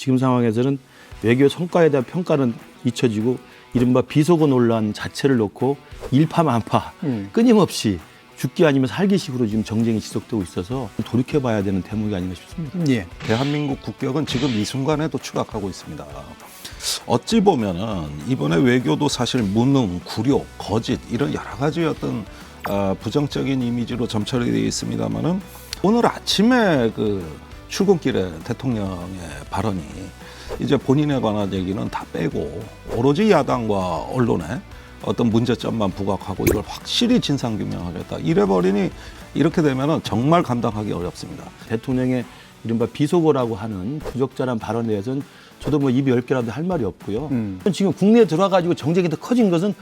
지금 상황에서는 외교 성과에 대한 평가는 잊혀지고 이른바 비속어 논란 자체를 놓고 일파만파 끊임없이 죽기 아니면 살기식으로 지금 정쟁이 지속되고 있어서 돌이켜봐야 되는 대목이 아닌가 싶습니다. 예. 대한민국 국격은 지금 이 순간에도 추락하고 있습니다. 어찌 보면은 이번에 외교도 사실 무능, 굴욕, 거짓 이런 여러 가지 어떤 부정적인 이미지로 점철이 되어 있습니다만은 오늘 아침에 그 출근길에 대통령의 발언이 이제 본인에 관한 얘기는 다 빼고 오로지 야당과 언론의 어떤 문제점만 부각하고 이걸 확실히 진상규명하겠다. 이래버리니 이렇게 되면은 정말 감당하기 어렵습니다. 대통령의 이른바 비속어라고 하는 부적절한 발언에 대해서는 저도 뭐 입이 10개라도 할 말이 없고요. 지금 국내에 들어와가지고 정쟁이 더 커진 것은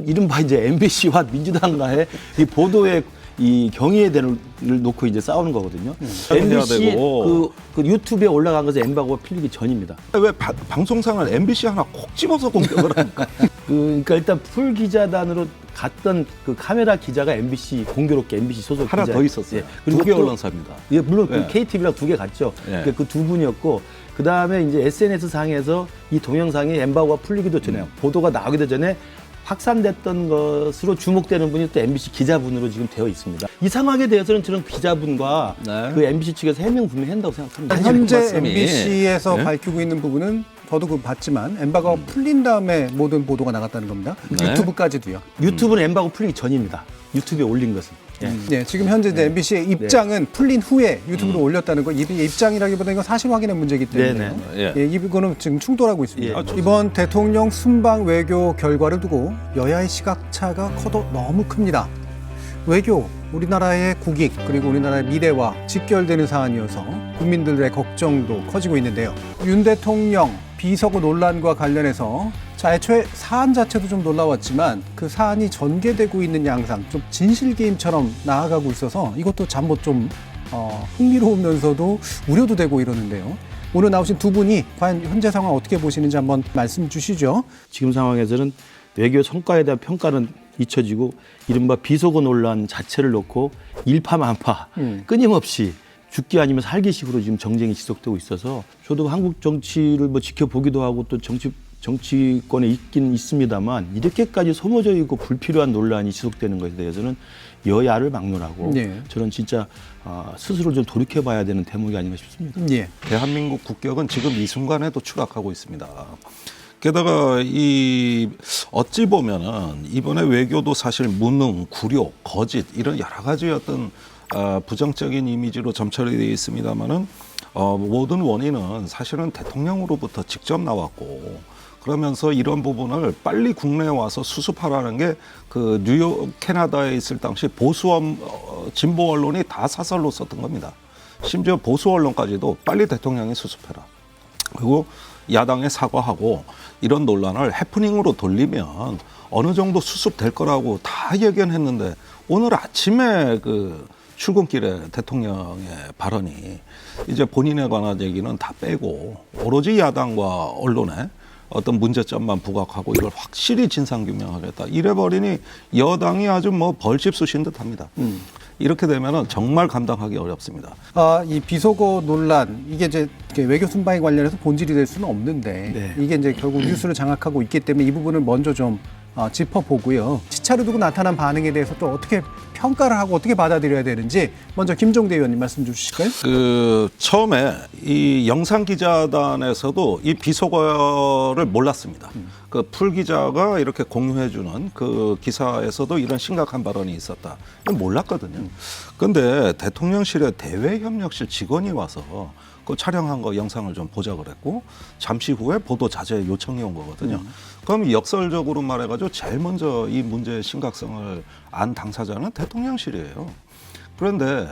이른바 이제 MBC와 민주당과의 이 보도의 이 경위에 대를 놓고 이제 싸우는 거거든요. MBC 그 유튜브에 올라간 것은 엠바고가 풀리기 전입니다. 왜 방송상을 MBC 하나 콕 집어서 공격을 합니까? 그러니까 일단 풀 기자단으로 갔던 그 카메라 기자가 MBC 공교롭게 MBC 소속 하나 기자. 더 있었어요. 예. 두 개 또- 언론사입니다. 예, 물론 예. 그 KTV랑 2개 갔죠. 예. 그 두 분이었고 그 다음에 이제 SNS 상에서 이 동영상이 엠바고가 풀리기도 전에 보도가 나오기도 전에 확산됐던 것으로 주목되는 분이 또 MBC 기자분으로 지금 되어 있습니다. 이 상황에 대해서는 저는 기자분과 네. 그 MBC 측에서 해명 분명히 한다고 생각합니다. 현재 말씀이. MBC에서 예? 밝히고 있는 부분은 저도 그 봤지만 엠바고가 풀린 다음에 모든 보도가 나갔다는 겁니다. 네. 유튜브까지도요. 유튜브는 엠바고 풀리기 전입니다. 유튜브에 올린 것은. 예. 네, 지금 현재 이제 MBC의 입장은 풀린 후에 유튜브로 올렸다는 거. 입장이라기보다 이건 사실 확인의 문제이기 때문에 네. 예, 이거는 지금 충돌하고 있습니다. 예. 이번 대통령 순방 외교 결과를 두고 여야의 시각차가 커도 너무 큽니다. 외교, 우리나라의 국익 그리고 우리나라의 미래와 직결되는 사안이어서 국민들의 걱정도 커지고 있는데요. 윤 대통령 비서고 논란과 관련해서 애초에 사안 자체도 좀 놀라웠지만 그 사안이 전개되고 있는 양상 좀 진실 게임처럼 나아가고 있어서 이것도 잠못 좀 흥미로우면서도 우려도 되고 이러는데요. 오늘 나오신 두 분이 과연 현재 상황 어떻게 보시는지 한번 말씀 주시죠. 지금 상황에서는 외교 성과에 대한 평가는 잊혀지고 이른바 비속어 논란 자체를 놓고 일파만파 끊임없이 죽기 아니면 살기식으로 지금 정쟁이 지속되고 있어서 저도 한국 정치를 뭐 지켜보기도 하고 또 정치권에 있긴 있습니다만 이렇게까지 소모적 이고 불필요한 논란이 지속되는 것에 대해서는 여야를 막론하고 네. 저는 진짜 스스로 좀 돌이켜봐야 되는 대목이 아닌가 싶습니다. 예. 대한민국 국격은 지금 이 순간에도 추락하고 있습니다. 게다가 이 어찌 보면은 이번에 외교도 사실 무능, 굴욕, 거짓 이런 여러 가지 어떤 부정적인 이미지로 점철이 되어 있습니다만은 모든 원인은 사실은 대통령으로부터 직접 나왔고 그러면서 이런 부분을 빨리 국내에 와서 수습하라는 게 그 뉴욕 캐나다에 있을 당시 보수 진보 언론이 다 사설로 썼던 겁니다. 심지어 보수 언론까지도 빨리 대통령이 수습해라. 그리고 야당에 사과하고 이런 논란을 해프닝으로 돌리면 어느 정도 수습될 거라고 다 예견했는데 오늘 아침에 그 출근길에 대통령의 발언이 이제 본인에 관한 얘기는 다 빼고 오로지 야당과 언론의 어떤 문제점만 부각하고 이걸 확실히 진상규명하겠다. 이래버리니 여당이 아주 뭐 벌집 쑤신 듯합니다. 이렇게 되면은 정말 감당하기 어렵습니다. 이 비속어 논란 이게 이제 외교 순방에 관련해서 본질이 될 수는 없는데 네. 이게 이제 결국 뉴스를 장악하고 있기 때문에 이 부분을 먼저 좀 짚어보고요. 시차를 두고 나타난 반응에 대해서 또 어떻게 평가를 하고 어떻게 받아들여야 되는지 먼저 김종대 의원님 말씀 좀 주실까요? 그 처음에 이 영상 기자단에서도 이 비속어를 몰랐습니다. 그 풀 기자가 이렇게 공유해주는 그 기사에서도 이런 심각한 발언이 있었다. 몰랐거든요. 그런데 대통령실의 대외협력실 직원이 와서 그 촬영한 거 영상을 좀 보자 그랬고 잠시 후에 보도 자제 요청이 온 거거든요. 그럼 역설적으로 말해가지고 제일 먼저 이 문제의 심각성을 안 당사자는 대통령실이에요. 그런데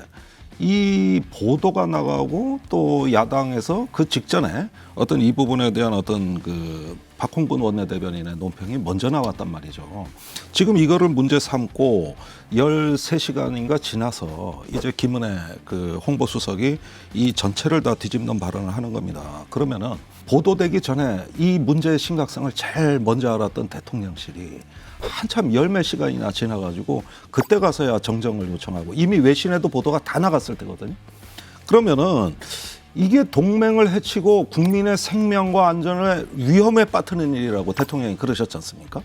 이 보도가 나가고 또 야당에서 그 직전에 어떤 이 부분에 대한 어떤 그 박홍근 원내대변인의 논평이 먼저 나왔단 말이죠. 지금 이거를 문제 삼고 13시간인가 지나서 이제 김은혜 그 홍보수석이 이 전체를 다 뒤집는 발언을 하는 겁니다. 그러면은 보도되기 전에 이 문제의 심각성을 제일 먼저 알았던 대통령실이 한참 열 몇 시간이나 지나가지고 그때 가서야 정정을 요청하고 이미 외신에도 보도가 다 나갔을 때거든요. 그러면은 이게 동맹을 해치고 국민의 생명과 안전을 위험에 빠뜨리는 일이라고 대통령이 그러셨지 않습니까?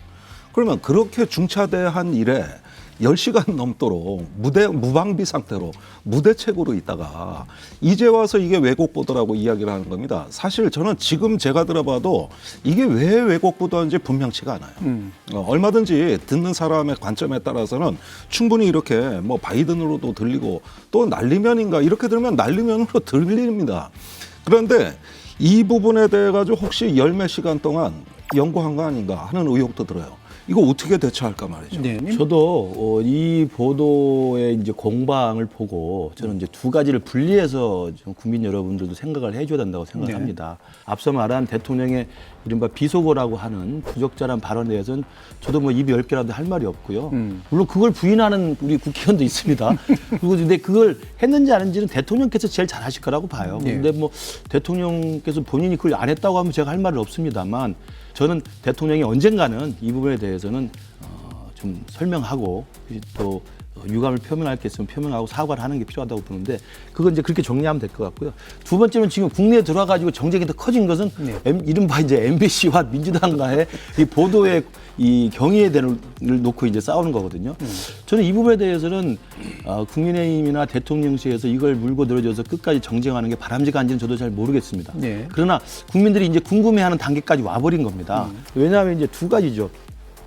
그러면 그렇게 중차대한 일에 10시간 넘도록 무방비 상태로 무대책으로 있다가 이제 와서 이게 왜곡 보도라고 이야기를 하는 겁니다. 사실 저는 지금 제가 들어봐도 이게 왜 왜곡 보도인지 분명치가 않아요. 얼마든지 듣는 사람의 관점에 따라서는 충분히 이렇게 뭐 바이든으로도 들리고 또 날리면인가 이렇게 들으면 날리면으로 들립니다. 그런데 이 부분에 대해 가지고 혹시 열 몇 시간 동안 연구한 거 아닌가 하는 의혹도 들어요. 이거 어떻게 대처할까 말이죠. 네. 저도 이 보도의 이제 공방을 보고 저는 이제 두 가지를 분리해서 좀 국민 여러분들도 생각을 해줘야 된다고 생각합니다. 앞서 말한 대통령의 이른바 비속어라고 하는 부적절한 발언에 대해서는 저도 뭐 입이 10개라도 할 말이 없고요. 물론 그걸 부인하는 우리 국회의원도 있습니다. 그리고 근데 그걸 했는지 안 했는지는 대통령께서 제일 잘 하실 거라고 봐요. 근데 뭐 대통령께서 본인이 그걸 안 했다고 하면 제가 할 말은 없습니다만 저는 대통령이 언젠가는 이 부분에 대해서는 좀 설명하고 또 유감을 표명할 게 있으면 표명하고 사과를 하는 게 필요하다고 보는데 그건 이제 그렇게 정리하면 될 것 같고요. 두 번째는 지금 국내에 들어와가지고 정쟁이 더 커진 것은 이른바 이제 MBC와 민주당과의 이 보도의 이 경위에 대한 걸 놓고 이제 싸우는 거거든요. 저는 이 부분에 대해서는 국민의힘이나 대통령실에서 이걸 물고 늘어져서 끝까지 정쟁하는 게 바람직한지는 저도 잘 모르겠습니다. 네. 그러나 국민들이 이제 궁금해하는 단계까지 와버린 겁니다. 왜냐하면 이제 두 가지죠.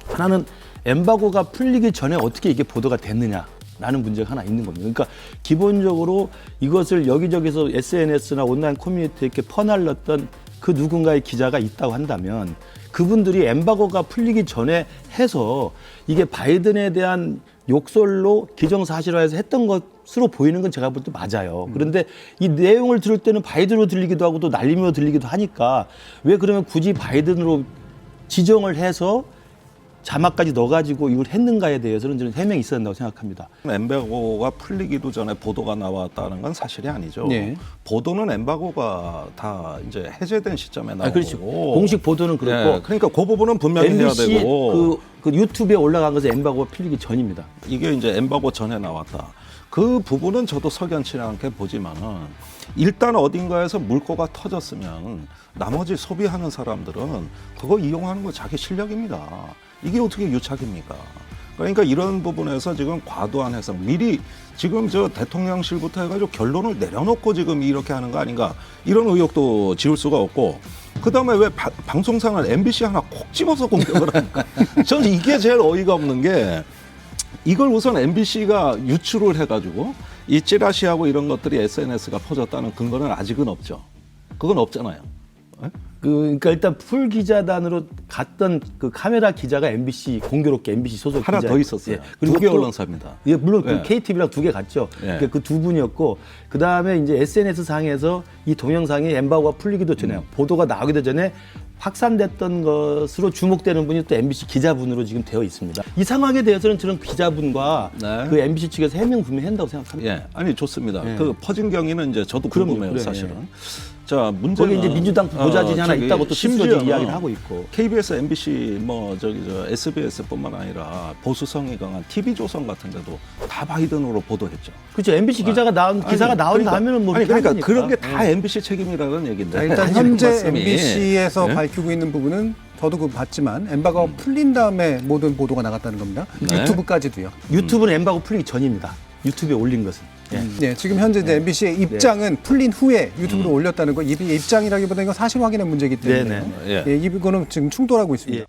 하나는 엠바고가 풀리기 전에 어떻게 이게 보도가 됐느냐라는 문제가 하나 있는 겁니다. 그러니까 기본적으로 이것을 여기저기서 SNS나 온라인 커뮤니티에 이렇게 퍼날렸던 그 누군가의 기자가 있다고 한다면 그분들이 엠바고가 풀리기 전에 해서 이게 바이든에 대한 욕설로 기정사실화해서 했던 것으로 보이는 건 제가 볼 때 맞아요. 그런데 이 내용을 들을 때는 바이든으로 들리기도 하고 또 날리면서 들리기도 하니까 왜 그러면 굳이 바이든으로 지정을 해서 자막까지 넣어가지고 이걸 했는가에 대해서는 저는 해명이 있어야 된다고 생각합니다. 엠바고가 풀리기도 전에 보도가 나왔다는 건 사실이 아니죠. 네. 보도는 엠바고가 다 이제 해제된 시점에 나오고. 그렇죠. 공식 보도는 그렇고. 네, 그러니까 그 부분은 분명히 MBC 해야 되고. 그 유튜브에 올라간 것은 엠바고가 풀리기 전입니다. 이게 이제 엠바고 전에 나왔다. 그 부분은 저도 석연치 않게 보지만은 일단 어딘가에서 물꼬가 터졌으면 나머지 소비하는 사람들은 그거 이용하는 거 자기 실력입니다. 이게 어떻게 유착입니까? 그러니까 이런 부분에서 지금 과도한 해석, 미리 지금 저 대통령실부터 해가지고 결론을 내려놓고 지금 이렇게 하는 거 아닌가 이런 의혹도 지울 수가 없고 그다음에 왜 방송사는 MBC 하나 콕 집어서 공격을 하니까 저는 이게 제일 어이가 없는 게 이걸 우선 MBC가 유출을 해가지고 이 찌라시하고 이런 것들이 SNS가 퍼졌다는 근거는 아직은 없죠. 그건 없잖아요. 네? 그러니까 일단 풀 기자단으로 갔던 그 카메라 기자가 MBC 공교롭게 MBC 소속 하나 기자 더 있었어요. 그리고 두 개 또- 언론사입니다. 예, 물론 네. 그 KTV랑 두 개 갔죠. 네. 그 두 분이었고 그 다음에 이제 SNS 상에서 이 동영상이 엠바고가 풀리기도 전에 보도가 나오기도 전에 확산됐던 것으로 주목되는 분이 또 MBC 기자분으로 지금 되어 있습니다. 이 상황에 대해서는 저는 기자분과 네. 그 MBC 측에서 해명 분명히 한다고 생각합니다. 예, 아니 좋습니다. 예. 그 퍼진 경위는 이제 저도 그럼요, 궁금해요, 그래, 사실은. 자, 문제는 거기 이제 민주당 보좌진이 하나 저기 있다고 또 스스로 심지어는 이야기를 하고 있고. KBS, MBC, 뭐 저기 저 SBS뿐만 아니라 보수성이 강한 TV조선 같은데도 다 바이든으로 보도했죠. 그렇죠. MBC 기자가 나온 기사가 아니, 나온 그러니까, 다음에는 뭐 아니 그러니까 하니까. 그런 게 다 MBC 책임이라는 얘기인데. 자, 일단 하시는 현재 말씀이, MBC에서 예? 밝히고 있는 부분은 저도 그거 봤지만 엠바고가 풀린 다음에 모든 보도가 나갔다는 겁니다. 네. 유튜브까지도요. 유튜브는 엠바고 풀리기 전입니다. 유튜브에 올린 것은. 예. 네, 지금 현재 이제 MBC의 입장은 풀린 후에 유튜브로 올렸다는 거. 이 입장이라기보다 이건 사실 확인의 문제이기 때문에 네, 네. 예, 이거는 지금 충돌하고 있습니다. 예.